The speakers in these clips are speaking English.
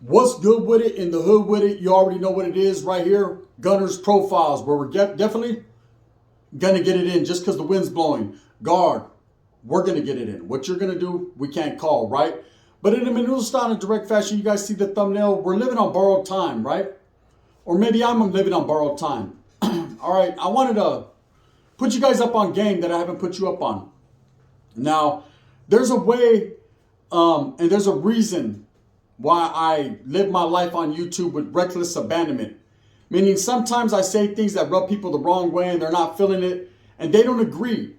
What's good with it, in the hood with it? You already know what it is right here. Gunner's Profiles, where we're definitely going to get it in just because the wind's blowing. Guard, we're going to get it in. What you're going to do, we can't call, right? But in a maneuver style and direct fashion, you guys see the thumbnail. We're living on borrowed time, right? Or maybe I'm living on borrowed time. All right, I wanted to put you guys up on game that I haven't put you up on. Now, there's a way and there's a reason why I live my life on YouTube with reckless abandonment. Meaning sometimes I say things that rub people the wrong way and they're not feeling it and they don't agree.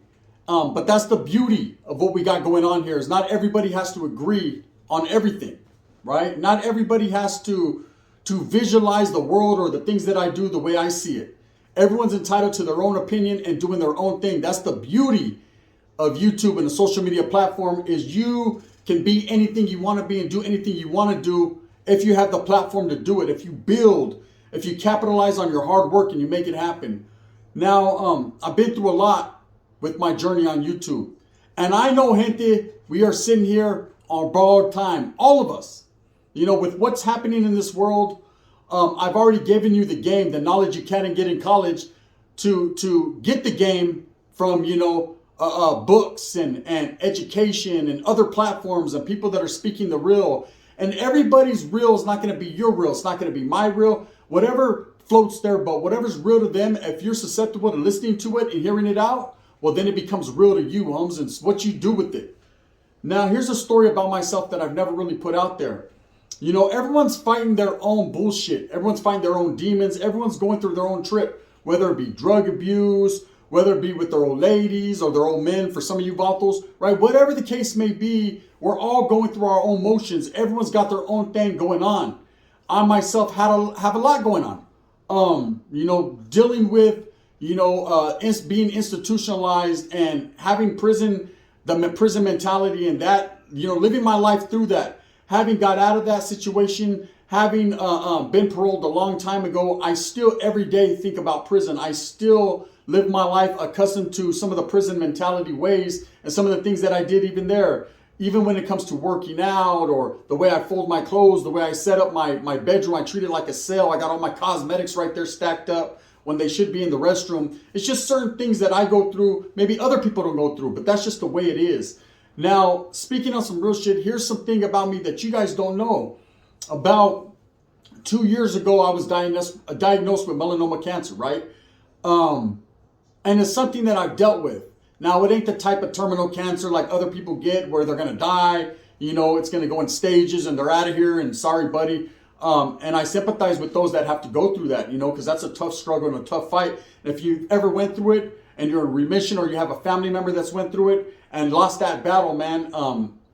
But that's the beauty of what we got going on here, is not everybody has to agree on everything, right? Not everybody has to visualize the world or the things that I do the way I see it. Everyone's entitled to their own opinion and doing their own thing. That's the beauty of YouTube and the social media platform, is you can be anything you want to be and do anything you want to do if you have the platform to do it. If you build, if you capitalize on your hard work and you make it happen. Now, I've been through a lot with my journey on YouTube. And I know, gente, we are sitting here on borrowed time. All of us. You know, with what's happening in this world, I've already given you the game, the knowledge you can't get in college, to get the game from, you know, books and education and other platforms and people that are speaking the real. And everybody's real is not going to be your real. It's not going to be my real. Whatever floats their boat, whatever's real to them, if you're susceptible to listening to it and hearing it out, well, then it becomes real to you, homes, and what you do with it. Now, here's a story about myself that I've never really put out there. You know, everyone's fighting their own bullshit. Everyone's fighting their own demons. Everyone's going through their own trip, whether it be drug abuse, whether it be with their old ladies or their old men, for some of you vatos, right? Whatever the case may be, we're all going through our own motions. Everyone's got their own thing going on. I myself have a lot going on. You know, dealing with, you know, being institutionalized and having the prison mentality, and that, you know, living my life through that. Having got out of that situation, having been paroled a long time ago, I still every day think about prison. I still live my life accustomed to some of the prison mentality ways and some of the things that I did even there. Even when it comes to working out, or the way I fold my clothes, the way I set up my bedroom, I treat it like a cell. I got all my cosmetics right there stacked up when they should be in the restroom. It's just certain things that I go through, maybe other people don't go through, but that's just the way it is. Now, speaking on some real shit, here's something about me that you guys don't know. About 2 years ago, I was diagnosed with melanoma cancer, right? And it's something that I've dealt with. Now, it ain't the type of terminal cancer like other people get where they're going to die. You know, it's going to go in stages and they're out of here and sorry, buddy. And I sympathize with those that have to go through that, you know, because that's a tough struggle and a tough fight. And if you ever went through it and you're in remission, or you have a family member that's went through it and lost that battle, man,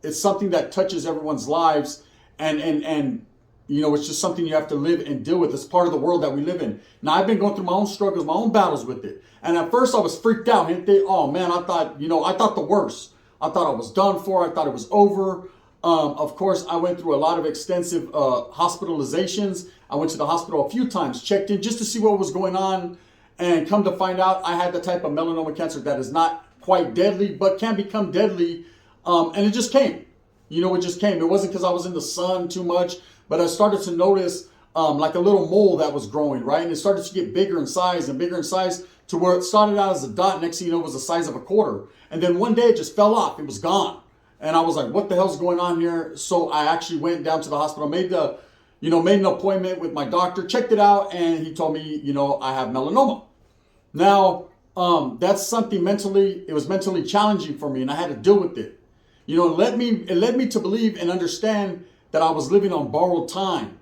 it's something that touches everyone's lives. And you know, it's just something you have to live and deal with. It's part of the world that we live in. Now, I've been going through my own struggles, my own battles with it. And at first I was freaked out. Oh man, I thought the worst. I thought I was done for. I thought it was over. Of course, I went through a lot of extensive hospitalizations. I went to the hospital a few times, checked in just to see what was going on. And come to find out, I had the type of melanoma cancer that is not quite deadly, but can become deadly. And it just came. You know, it just came. It wasn't because I was in the sun too much, but I started to notice like a little mole that was growing, right? And it started to get bigger in size and bigger in size, to where it started out as a dot. Next thing you know, it was the size of a quarter. And then one day it just fell off. It was gone. And I was like, what the hell's going on here? So I actually went down to the hospital, made an appointment with my doctor, checked it out, and he told me, you know, I have melanoma. Now, that's something it was mentally challenging for me, and I had to deal with it. You know, it led me to believe and understand that I was living on borrowed time.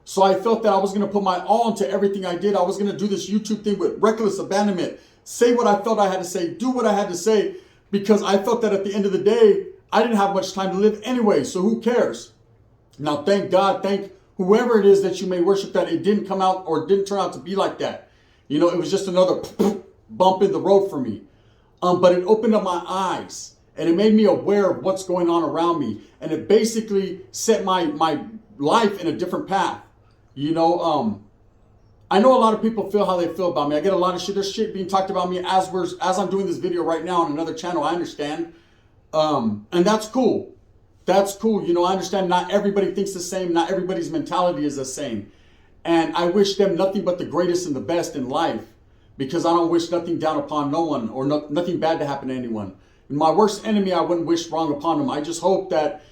So I felt that I was going to put my all into everything I did. I was going to do this YouTube thing with reckless abandonment, say what I felt I had to say, do what I had to say, because I felt that at the end of the day, I didn't have much time to live anyway, so who cares? Now, thank God, thank whoever it is that you may worship, that it didn't come out or didn't turn out to be like that. You know, it was just another bump in the road for me. But it opened up my eyes and it made me aware of what's going on around me. And it basically set my life in a different path. I know a lot of people feel how they feel about me. I get a lot of shit. There's shit being talked about me as I'm doing this video right now on another channel. I understand. And that's cool. That's cool. I understand not everybody thinks the same. Not everybody's mentality is the same. And I wish them nothing but the greatest and the best in life, because I don't wish nothing down upon no one or nothing bad to happen to anyone. And my worst enemy, I wouldn't wish wrong upon them. I just hope that,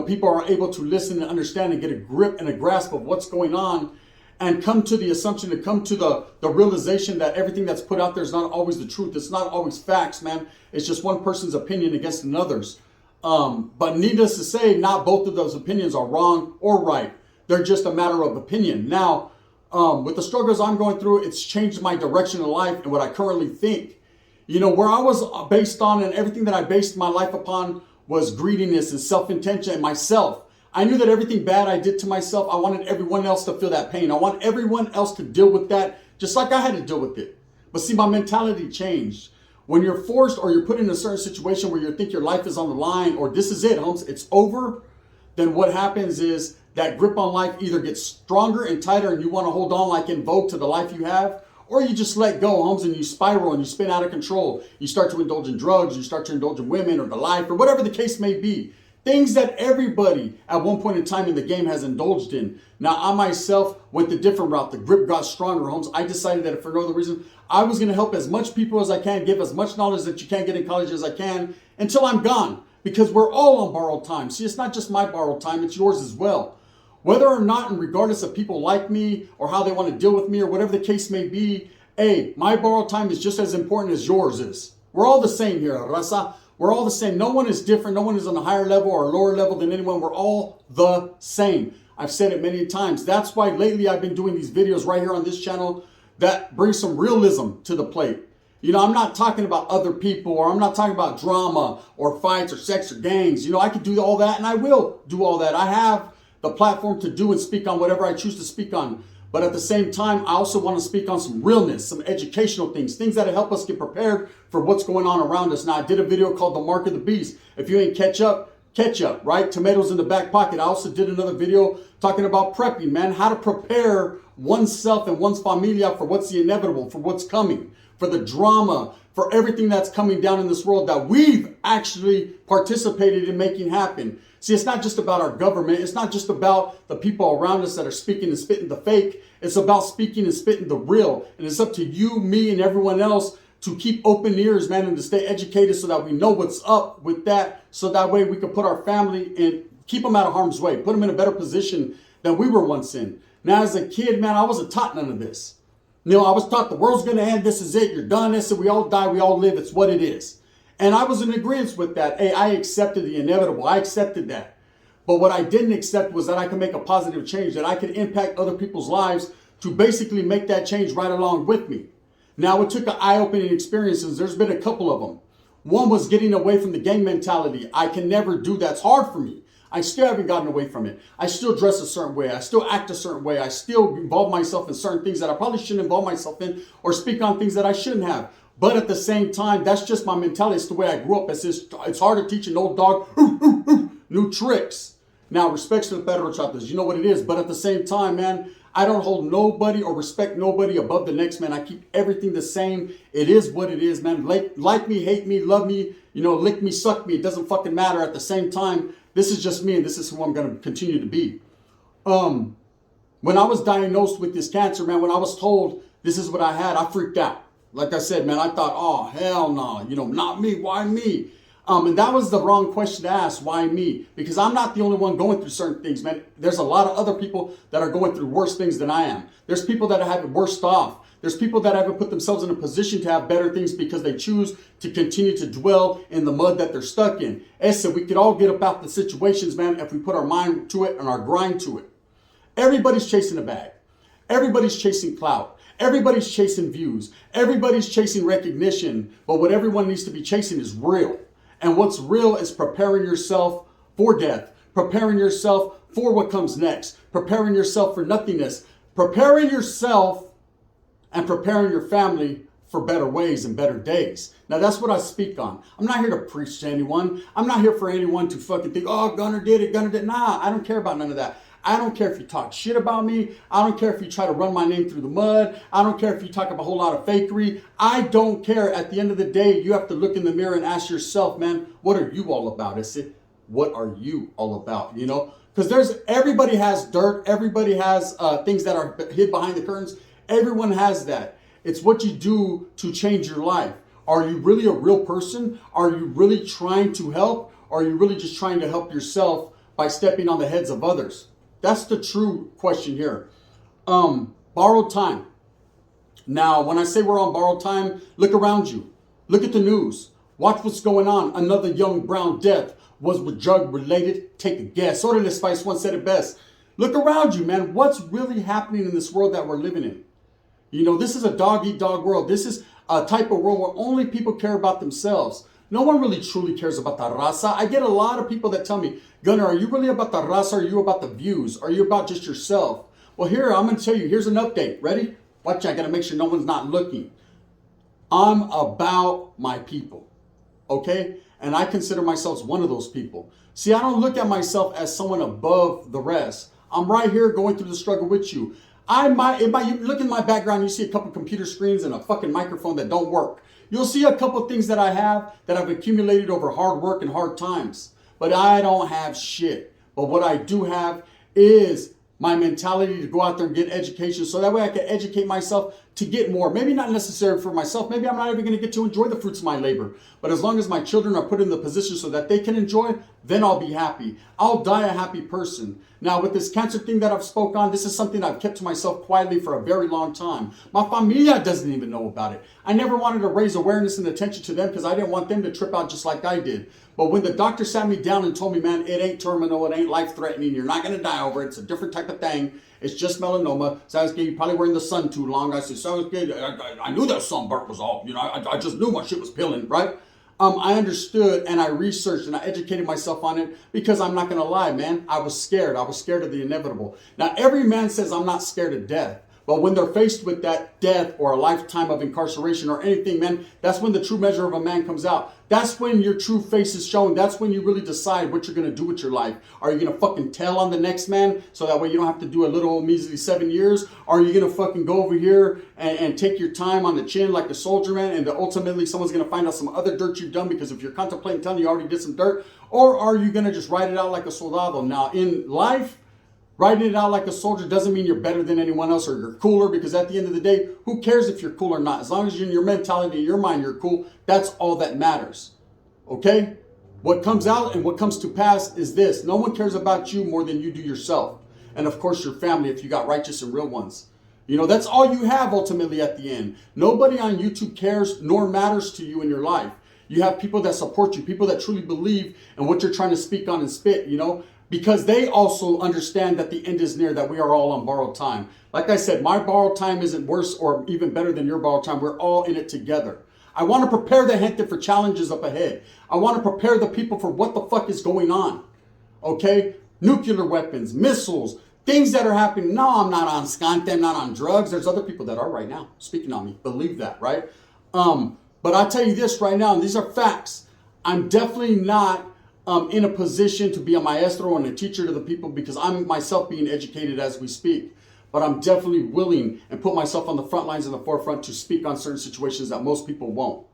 people are able to listen and understand and get a grip and a grasp of what's going on and come to the assumption, to come to the realization that everything that's put out there is not always the truth. It's not always facts, man. It's just one person's opinion against another's. But needless to say, not both of those opinions are wrong or right. They're just a matter of opinion. Now, with the struggles I'm going through, it's changed my direction in life and what I currently think. Where I was based on and everything that I based my life upon was greediness and self-intention and myself. I knew that everything bad I did to myself, I wanted everyone else to feel that pain. I want everyone else to deal with that just like I had to deal with it. But see, my mentality changed. When you're forced or you're put in a certain situation where you think your life is on the line or this is it, Holmes, it's over, then what happens is that grip on life either gets stronger and tighter and you want to hold on like in Vogue to the life you have, or you just let go, Holmes, and you spiral and you spin out of control. You start to indulge in drugs, you start to indulge in women or the life or whatever the case may be. Things that everybody at one point in time in the game has indulged in. Now, I myself went the different route. The grip got stronger, Holmes. I decided that for no other reason, I was going to help as much people as I can, give as much knowledge that you can't get in college as I can until I'm gone. Because we're all on borrowed time. See, it's not just my borrowed time, it's yours as well. Whether or not, and regardless of people like me or how they want to deal with me or whatever the case may be, my borrowed time is just as important as yours is. We're all the same here, Raza. We're all the same. No one is different. No one is on a higher level or a lower level than anyone. We're all the same. I've said it many times. That's why lately I've been doing these videos right here on this channel that bring some realism to the plate. I'm not talking about other people, or I'm not talking about drama or fights or sex or gangs. I could do all that, and I will do all that. I have the platform to do and speak on whatever I choose to speak on. But at the same time, I also want to speak on some realness, some educational things that help us get prepared for what's going on around us. Now, I did a video called The Mark of the Beast. If you ain't catch up, right? Tomatoes in the back pocket. I also did another video talking about prepping, man. How to prepare oneself and one's familia for what's the inevitable, for what's coming, for the drama, for everything that's coming down in this world that we've actually participated in making happen. See, it's not just about our government. It's not just about the people around us that are speaking and spitting the fake. It's about speaking and spitting the real. And it's up to you, me, and everyone else to keep open ears, man, and to stay educated so that we know what's up with that. So that way we can put our family and keep them out of harm's way, put them in a better position than we were once in. Now, as a kid, man, I wasn't taught none of this. I was taught the world's going to end. This is it. You're done. This, and we all die. We all live. It's what it is. And I was in agreement with that. I accepted the inevitable. I accepted that. But what I didn't accept was that I could make a positive change, that I could impact other people's lives to basically make that change right along with me. Now, it took an eye-opening experiences. There's been a couple of them. One was getting away from the gang mentality. I can never do that. It's hard for me. I still haven't gotten away from it. I still dress a certain way. I still act a certain way. I still involve myself in certain things that I probably shouldn't involve myself in, or speak on things that I shouldn't have. But at the same time, that's just my mentality. It's the way I grew up. It's hard to teach an old dog new tricks. Now, respects to the federal choppers, you know what it is. But at the same time, man, I don't hold nobody or respect nobody above the next, man. I keep everything the same. It is what it is, man. Like me, hate me, love me, lick me, suck me. It doesn't fucking matter. At the same time, this is just me, and this is who I'm going to continue to be. When I was diagnosed with this cancer, man, when I was told this is what I had, I freaked out. Like I said, man, I thought, oh, hell no, not me. Why me? And that was the wrong question to ask. Why me? Because I'm not the only one going through certain things, man. There's a lot of other people that are going through worse things than I am. There's people that have it worse off. There's people that haven't put themselves in a position to have better things because they choose to continue to dwell in the mud that they're stuck in. So we could all get about the situations, man, if we put our mind to it and our grind to it. Everybody's chasing a bag. Everybody's chasing clout. Everybody's chasing views. Everybody's chasing recognition. But what everyone needs to be chasing is real. And what's real is preparing yourself for death. Preparing yourself for what comes next. Preparing yourself for nothingness. Preparing yourself and preparing your family for better ways and better days. Now that's what I speak on. I'm not here to preach to anyone. I'm not here for anyone to fucking think, oh, Gunner did it, Gunner did. Nah, I don't care about none of that. I don't care if you talk shit about me. I don't care if you try to run my name through the mud. I don't care if you talk a whole lot of fakery. I don't care. At the end of the day, you have to look in the mirror and ask yourself, man, what are you all about? Is it, what are you all about? You know, because everybody has dirt. Everybody has things that are hid behind the curtains. Everyone has that. It's what you do to change your life. Are you really a real person? Are you really trying to help? Or are you really just trying to help yourself by stepping on the heads of others? That's the true question here. Borrowed time. Now, when I say we're on borrowed time, look around you. Look at the news. Watch what's going on. Another young brown death. Was with drug related? Take a guess. Orderly Spice once said it best. Look around you, man. What's really happening in this world that we're living in? You know, this is a dog-eat-dog world. This is a type of world where only people care about themselves. No one really truly cares about the Raza. I get a lot of people that tell me, Gunner, are you really about the Raza? Or are you about the views? Are you about just yourself? Well, here, I'm going to tell you, here's an update. Ready? Watch, I got to make sure no one's not looking. I'm about my people. Okay? And I consider myself one of those people. See, I don't look at myself as someone above the rest. I'm right here going through the struggle with you. You look in my background, you see a couple computer screens and a fucking microphone that don't work. You'll see a couple things that I have that I've accumulated over hard work and hard times. But I don't have shit. But what I do have is my mentality to go out there and get education so that way I can educate myself to get more. Maybe not necessary for myself. Maybe I'm not even going to get to enjoy the fruits of my labor. But as long as my children are put in the position so that they can enjoy, then I'll be happy. I'll die a happy person. Now, with this cancer thing that I've spoke on, this is something I've kept to myself quietly for a very long time. My familia doesn't even know about it. I never wanted to raise awareness and attention to them because I didn't want them to trip out just like I did. But when the doctor sat me down and told me, man, it ain't terminal, it ain't life-threatening, you're not going to die over it, it's a different type of thing, it's just melanoma. Sounds good, you probably were in the sun too long. I said, sounds good, I knew that sunburn was off, you know, I just knew my shit was peeling, right? I understood and I researched and I educated myself on it because I'm not going to lie, man, I was scared. I was scared of the inevitable. Now, every man says I'm not scared of death. But when they're faced with that death or a lifetime of incarceration or anything, man, that's when the true measure of a man comes out. That's when your true face is shown. That's when you really decide what you're going to do with your life. Are you going to fucking tell on the next man so that way you don't have to do a little measly 7 years? Or are you going to fucking go over here and take your time on the chin like a soldier, man, and ultimately someone's going to find out some other dirt you've done because if you're contemplating telling you already did some dirt? Or are you going to just ride it out like a soldado? Now, in life, riding it out like a soldier doesn't mean you're better than anyone else or you're cooler, because at the end of the day, who cares if you're cool or not? As long as you're in your mentality, in your mind, you're cool. That's all that matters. Okay? What comes out and what comes to pass is this. No one cares about you more than you do yourself. And of course, your family, if you got righteous and real ones. You know, that's all you have ultimately at the end. Nobody on YouTube cares nor matters to you in your life. You have people that support you, people that truly believe in what you're trying to speak on and spit, you know, because they also understand that the end is near, that we are all on borrowed time. Like I said, my borrowed time isn't worse or even better than your borrowed time. We're all in it together. I want to prepare the gente for challenges up ahead. I want to prepare the people for what the fuck is going on. Okay? Nuclear weapons, missiles, things that are happening. No, I'm not on skante, I'm not on drugs. There's other people that are right now speaking on me. Believe that, right? But I'll tell you this right now, and these are facts. I'm definitely not in a position to be a maestro and a teacher to the people because I'm myself being educated as we speak. But I'm definitely willing and put myself on the front lines in the forefront to speak on certain situations that most people won't.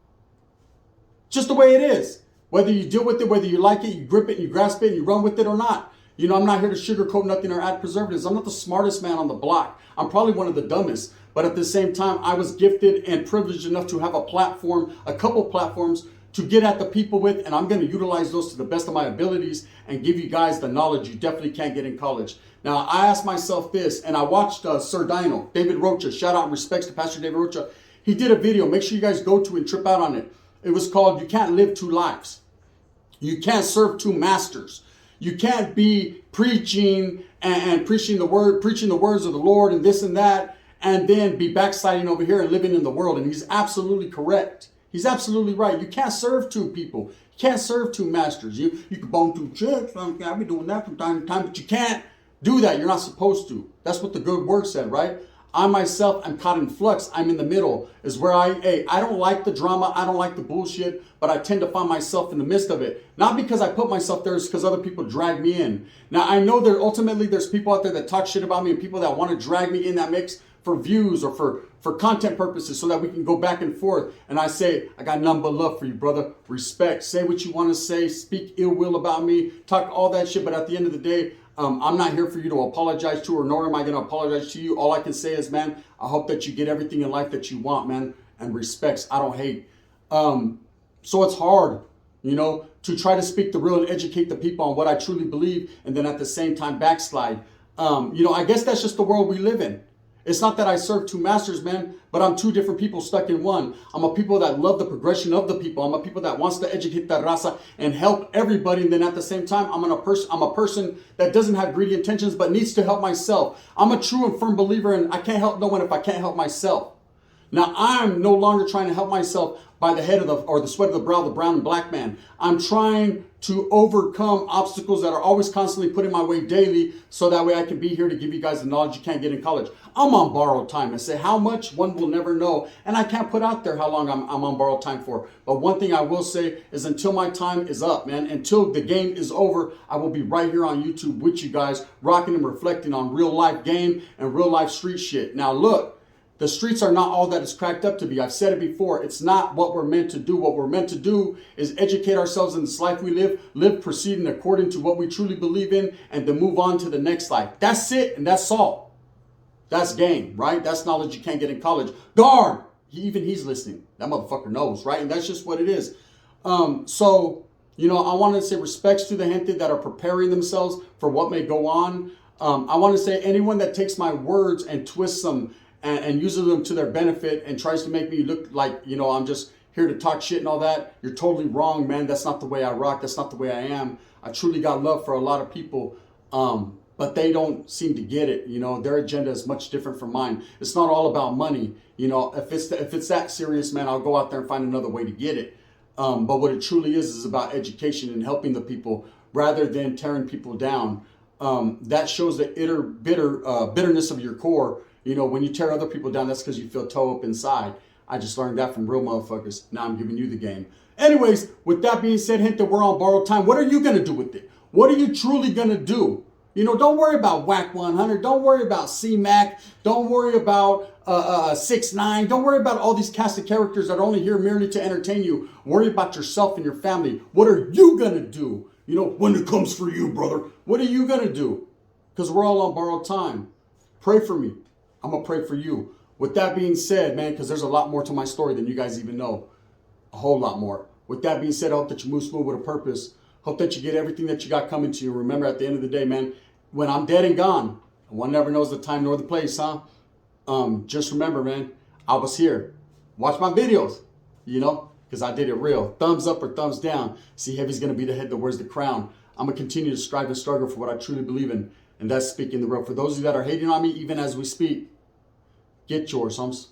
Just the way it is. Whether you deal with it, whether you like it, you grip it, and you grasp it, and you run with it or not. You know, I'm not here to sugarcoat nothing or add preservatives. I'm not the smartest man on the block. I'm probably one of the dumbest. But at the same time, I was gifted and privileged enough to have a platform, a couple platforms to get at the people with, and I'm going to utilize those to the best of my abilities and give you guys the knowledge you definitely can't get in college. Now, I asked myself this, and I watched Sir Dino, David Rocha, shout out and respects to Pastor David Rocha. He did a video. Make sure you guys go to and trip out on it. It was called, You Can't Live Two Lives. You can't serve two masters. You can't be preaching and preaching the words of the Lord and this and that, and then be backsliding over here and living in the world. And he's absolutely correct. He's absolutely right. You can't serve two people. You can't serve two masters. You can bone two chicks. I'll be doing that from time to time, but you can't do that. You're not supposed to. That's what the good word said, right? I myself am caught in flux. I'm in the middle is where I don't like the drama. I don't like the bullshit, but I tend to find myself in the midst of it. Not because I put myself there, it's because other people drag me in. Now, I know there's people out there that talk shit about me and people that want to drag me in that mix for views or for content purposes so that we can go back and forth. And I say, I got none but love for you, brother. Respect. Say what you want to say. Speak ill will about me. Talk all that shit. But at the end of the day, I'm not here for you to apologize to, or nor am I going to apologize to you. All I can say is, man, I hope that you get everything in life that you want, man, and respects. I don't hate. So it's hard, to try to speak the real and educate the people on what I truly believe, and then at the same time backslide. I guess that's just the world we live in. It's not that I serve two masters, man, but I'm two different people stuck in one. I'm a people that love the progression of the people. I'm a people that wants to educate the raza and help everybody. And then at the same time, I'm a person that doesn't have greedy intentions, but needs to help myself. I'm a true and firm believer, and I can't help no one if I can't help myself. Now, I'm no longer trying to help myself by the head of the sweat of the brow, the brown and black man. I'm trying to overcome obstacles that are always constantly put in my way daily, so that way I can be here to give you guys the knowledge you can't get in college. I'm on borrowed time. I say how much, one will never know. And I can't put out there how long I'm on borrowed time for. But one thing I will say is until my time is up, man, until the game is over, I will be right here on YouTube with you guys, rocking and reflecting on real life game and real life street shit. Now look, the streets are not all that it's cracked up to be. I've said it before. It's not what we're meant to do. What we're meant to do is educate ourselves in this life we live proceeding according to what we truly believe in, and to move on to the next life. That's it, and that's all. That's game, right? That's knowledge you can't get in college. Guard! He's listening. That motherfucker knows, right? And that's just what it is. So, I want to say respects to the gente that are preparing themselves for what may go on. I want to say anyone that takes my words and twists them and uses them to their benefit and tries to make me look like, I'm just here to talk shit and all that, you're totally wrong, man. That's not the way I rock. That's not the way I am. I truly got love for a lot of people, but they don't seem to get it. Their agenda is much different from mine. It's not all about money. If it's that serious, man, I'll go out there and find another way to get it. But what it truly is about education and helping the people rather than tearing people down. That shows the bitterness of your core. When you tear other people down, that's because you feel toe up inside. I just learned that from real motherfuckers. Now I'm giving you the game. Anyways, with that being said, hint that we're on borrowed time. What are you going to do with it? What are you truly going to do? Don't worry about WAC 100. Don't worry about C-Mac. Don't worry about 6ix9ine. Don't worry about all these cast of characters that are only here merely to entertain you. Worry about yourself and your family. What are you going to do? When it comes for you, brother, what are you going to do? Because we're all on borrowed time. Pray for me. I'm going to pray for you. With that being said, man, because there's a lot more to my story than you guys even know. A whole lot more. With that being said, I hope that you move smooth with a purpose. Hope that you get everything that you got coming to you. Remember, at the end of the day, man, when I'm dead and gone, one never knows the time nor the place, huh? Just remember, man, I was here. Watch my videos, because I did it real. Thumbs up or thumbs down. See, Heavy's going to be the head that wears the crown. I'm going to continue to strive and struggle for what I truly believe in. And that's speaking the real. For those of you that are hating on me, even as we speak, get yours, homes.